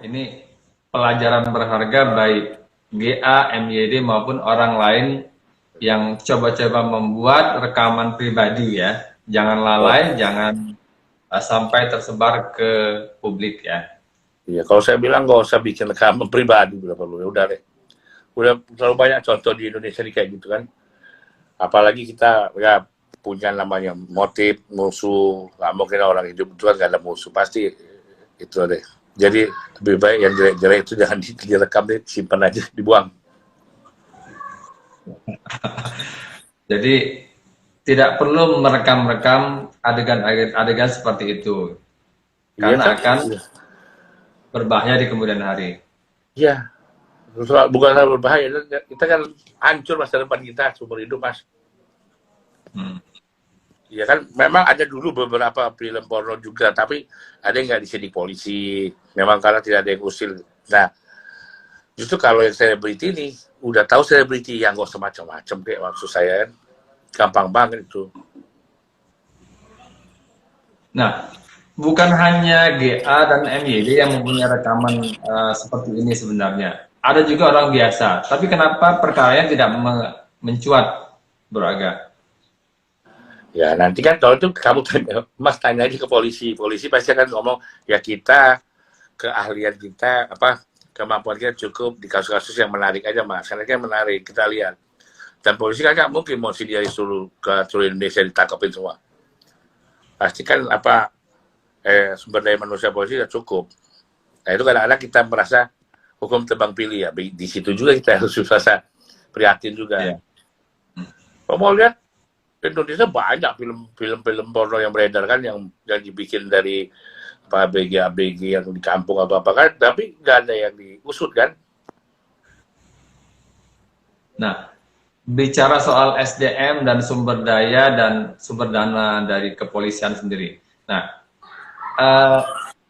Ini pelajaran berharga baik GA, MYD maupun orang lain yang coba-coba membuat rekaman pribadi ya. Jangan lalai, jangan sampai tersebar ke publik ya. Iya, kalau saya bilang nggak usah bikin rekaman pribadi, udah perlu, ya udah deh. Udah terlalu banyak contoh di Indonesia nih kayak gitu kan. Apalagi kita ya punya namanya motif musuh, nggak mungkin orang hidup itu kan nggak ada musuh, pasti itu deh. Jadi lebih baik yang jelek-jelek itu jangan direkam deh, simpan aja, dibuang. Jadi tidak perlu merekam-rekam adegan seperti itu Iya karena kan? akan berbahaya di kemudian hari. Iya, bukan hal berbahaya, kita kan hancur masa depan kita, seumur hidup mas. Iya kan, memang ada dulu beberapa film porno juga, tapi ada yang nggak disidik polisi, memang karena tidak ada yang usil. Nah, justru kalau yang selebriti ini, udah tahu selebriti yang nggak semacam-macam kayak maksud saya, gampang banget itu. Nah, bukan hanya GA dan MYD yang mempunyai rekaman seperti ini sebenarnya. Ada juga orang biasa. Tapi kenapa perkaranya tidak mencuat, Bro Aga? Ya nanti kan kalau itu kamu tanya, mas tanya aja ke polisi, polisi pasti akan ngomong ya kita keahlian kita apa kemampuan kita cukup di kasus-kasus yang menarik aja mas, karena kan menarik kita lihat. Dan polisi kan nggak mungkin mau dia disuruh ke seluruh Indonesia ditangkapin semua. Pasti kan apa sumber daya manusia polisi sudah cukup. Nah itu kadang-kadang kita merasa hukum tebang pilih ya. Di situ juga kita harus merasa prihatin juga. Yeah. Kalau mau lihat Indonesia banyak film-film porno yang beredar kan yang dibikin dari apa ABG yang di kampung atau apa kan, tapi nggak ada yang diusut kan. Nah, bicara soal SDM dan sumber daya dan sumber dana dari kepolisian sendiri. Nah,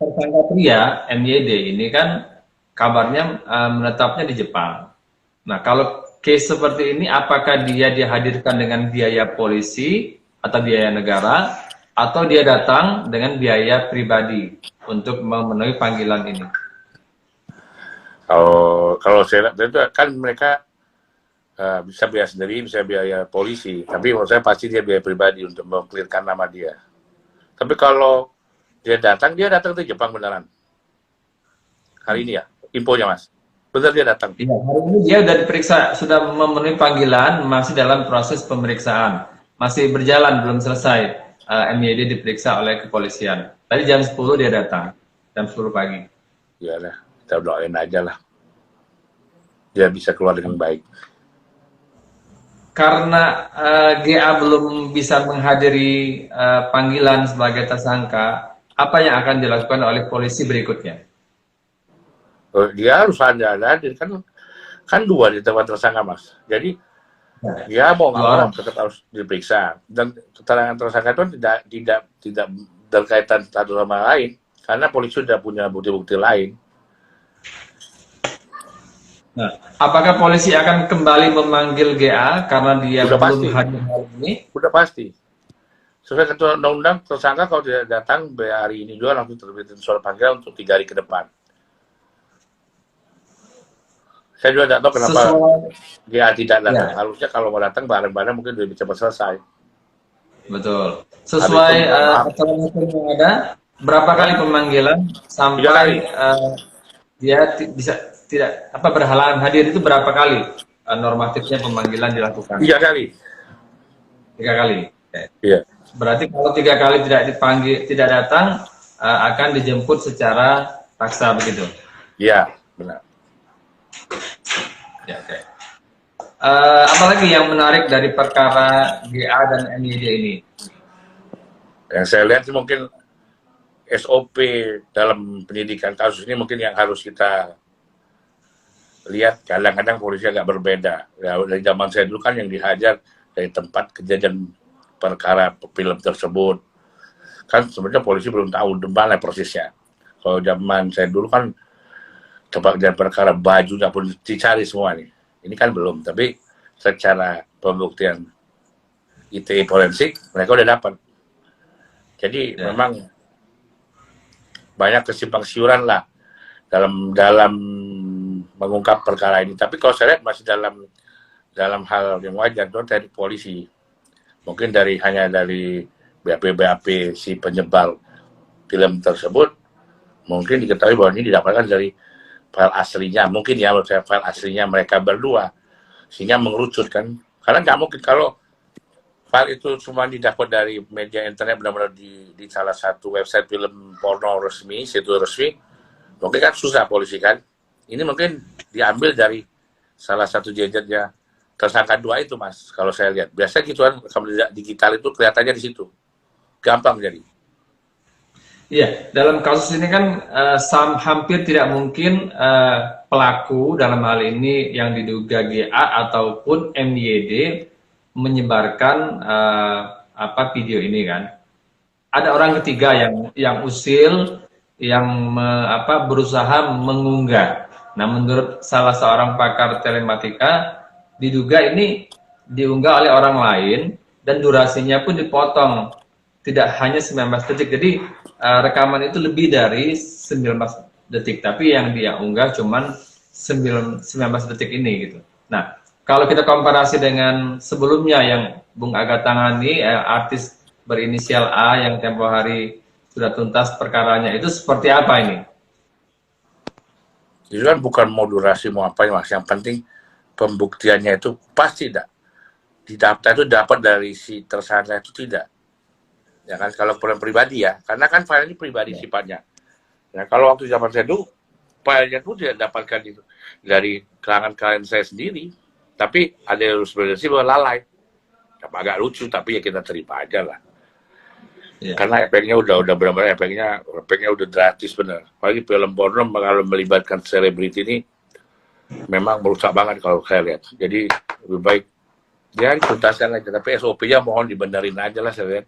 tersangka pria MYD ini kan kabarnya menetapnya di Jepang. Nah, kalau case seperti ini, apakah dia dihadirkan dengan biaya polisi atau biaya negara, atau dia datang dengan biaya pribadi untuk memenuhi panggilan ini? Kalau saya lihat itu kan mereka bisa biaya sendiri, bisa biaya polisi, tapi menurut saya pasti dia biaya pribadi untuk mengklirkan nama dia. Tapi kalau dia datang ke Jepang beneran. Hari ini ya, infonya mas. Benar dia datang. Iya, hari ini dia sudah diperiksa, sudah memenuhi panggilan, masih dalam proses pemeriksaan. Masih berjalan, belum selesai. MYD diperiksa oleh kepolisian. Tadi jam 10 dia datang, jam 10 pagi. Ya lah, kita doain aja lah. Dia bisa keluar dengan baik. Karena GA belum bisa menghadiri panggilan sebagai tersangka, apa yang akan dilakukan oleh polisi berikutnya? Dia harus hadir kan dua di tempat tersangka mas. Jadi dia mau nggak mau tetap harus diperiksa, dan keterangan tersangka itu tidak berkaitan satu sama lain karena polisi sudah punya bukti-bukti lain. Nah, apakah polisi akan kembali memanggil GA karena dia belum hadir hari ini? Udah pasti. Sesuai ketentuan undang-undang, tersangka kalau tidak datang hari ini juga langsung terbitin surat panggilan untuk 3 hari ke depan. Saya juga tidak tahu kenapa dia tidak datang. Ya. Harusnya kalau mau datang bareng-bareng mungkin lebih cepat selesai. Betul. Sesuai aturan hukum yang ada, berapa kali pemanggilan sampai dia bisa tidak berhalangan hadir itu berapa kali normatifnya pemanggilan dilakukan? 3 kali. 3 kali. Iya. Berarti kalau 3 kali tidak dipanggil, tidak datang, akan dijemput secara paksa begitu? Iya, benar. Ya, okay. Apalagi yang menarik dari perkara GA dan MYD ini? Yang saya lihat mungkin SOP dalam penyidikan kasus ini mungkin yang harus kita lihat. Kadang-kadang polisi agak berbeda. Ya, dari zaman saya dulu kan yang dihajar dari tempat kejadian perkara film tersebut. Kan sebenarnya polisi belum tahu gimana prosesnya. Kalau zaman saya dulu kan tempat kejadian perkara bajunya pun dicari semua nih. Ini kan belum, tapi secara pembuktian ITE forensik mereka udah dapat. Jadi memang banyak kesimpang siuran lah dalam mengungkap perkara ini. Tapi kalau saya lihat masih dalam hal yang wajar, dari polisi, mungkin hanya dari BAP si penyebar film tersebut, mungkin diketahui bahwa ini didapatkan dari file aslinya, mungkin ya menurut saya file aslinya mereka berdua, sehingga mengerucut kan, karena nggak mungkin kalau file itu cuma didapat dari media internet benar-benar di salah satu website film porno resmi, situs resmi, mungkin kan susah polisi kan. Ini mungkin diambil dari salah satu gadgetnya tersangka 2 itu, Mas, kalau saya lihat. Biasanya gitu kan, kalau digital itu kelihatannya di situ. Gampang jadi. Iya, dalam kasus ini kan hampir tidak mungkin pelaku dalam hal ini yang diduga GA ataupun MYD menyebarkan video ini kan. Ada orang ketiga yang usil, yang berusaha mengunggah. Nah, menurut salah seorang pakar telematika, diduga ini diunggah oleh orang lain dan durasinya pun dipotong, tidak hanya 19 detik. Jadi rekaman itu lebih dari 19 detik, tapi yang dia unggah cuman 19 detik ini gitu. Nah, kalau kita komparasi dengan sebelumnya yang Bung Aga tangani, artis berinisial A yang tempo hari sudah tuntas perkaranya, itu seperti apa ini? Itu kan bukan mau durasi mau apa, Mas. Yang penting pembuktiannya itu pasti di daftar itu dapat dari si tersangka itu tidak. Ya kan, kalau peran pribadi ya, karena kan file ini pribadi sifatnya. Nah, kalau waktu zaman saya dulu, filenya itu tidak dapatkan itu dari kalangan klien saya sendiri, tapi ada yang harus berhasil lalai. Agak lucu, tapi ya kita terima aja lah. Yeah. Karena efeknya udah benar-benar efeknya udah drastis bener. Apalagi film porno kalau melibatkan selebriti ini memang merusak banget kalau saya lihat. Jadi lebih baik dia dituntaskan aja, tapi SOP-nya mohon dibenerin aja lah saya lihat.